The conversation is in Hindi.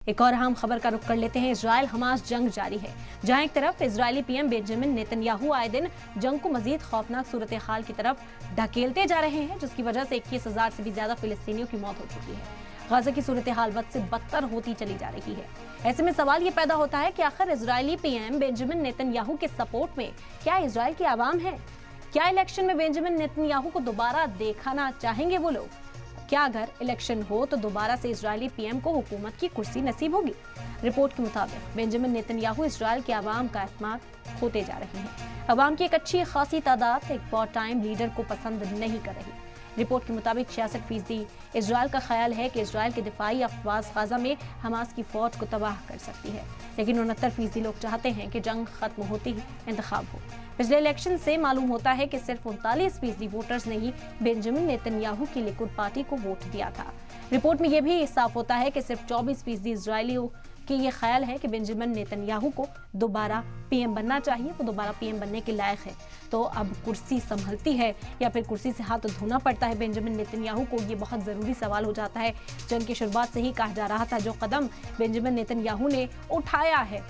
एक और अहम खबर का रुख कर लेते हैं। इजराइल हमास जंग जारी है, जहां एक तरफ इजरायली पीएम बेंजामिन नेतन्याहू आए दिन जंग को मजीद खौफनाक सूरत हाल की तरफ ढकेलते जा रहे हैं, जिसकी वजह से 21,000 से भी ज्यादा फिलिस्तीनियों की मौत हो चुकी है। गाजा की सूरत हाल बद से बदतर होती चली जा रही है। ऐसे में सवाल ये पैदा होता है कि आखिर इजरायली पीएम बेंजामिन नेतन्याहू के सपोर्ट में क्या इजराइल की आवाम है? क्या इलेक्शन में बेंजामिन नेतन्याहू को दोबारा दिखाना चाहेंगे वो लोग? क्या अगर इलेक्शन हो तो दोबारा से इजरायली पीएम को हुकूमत की कुर्सी नसीब होगी? रिपोर्ट के मुताबिक बेंजामिन नेतन्याहू इजराइल के आवाम का एतमाद खोते जा रहे हैं। आवाम की एक अच्छी खासी तादाद एक पार्ट टाइम लीडर को पसंद नहीं कर रही। रिपोर्ट के मुताबिक 66% इजराइल का ख्याल है कि इजराइल के दिफाई अफवाज गाजा में हमास की फौज को तबाह कर सकती है, लेकिन 69% लोग चाहते हैं कि जंग खत्म होती ही इंतखाब हो। पिछले इलेक्शन से मालूम होता है कि सिर्फ 39% वोटर्स ने ही बेंजामिन नेतन्याहू की लिकुड पार्टी को वोट दिया था। रिपोर्ट में यह भी साफ होता है कि सिर्फ 24% इजरायलियों कि ये ख्याल है कि बेंजामिन नेतन्याहू को दोबारा पीएम बनना चाहिए, वो दोबारा पीएम बनने के लायक है। तो अब कुर्सी संभलती है या फिर कुर्सी से हाथ धोना पड़ता है बेंजामिन नेतन्याहू को, ये बहुत ज़रूरी सवाल हो जाता है। जंग की शुरुआत से ही कहा जा रहा था जो कदम बेंजामिन नेतन्याहू ने उठाया है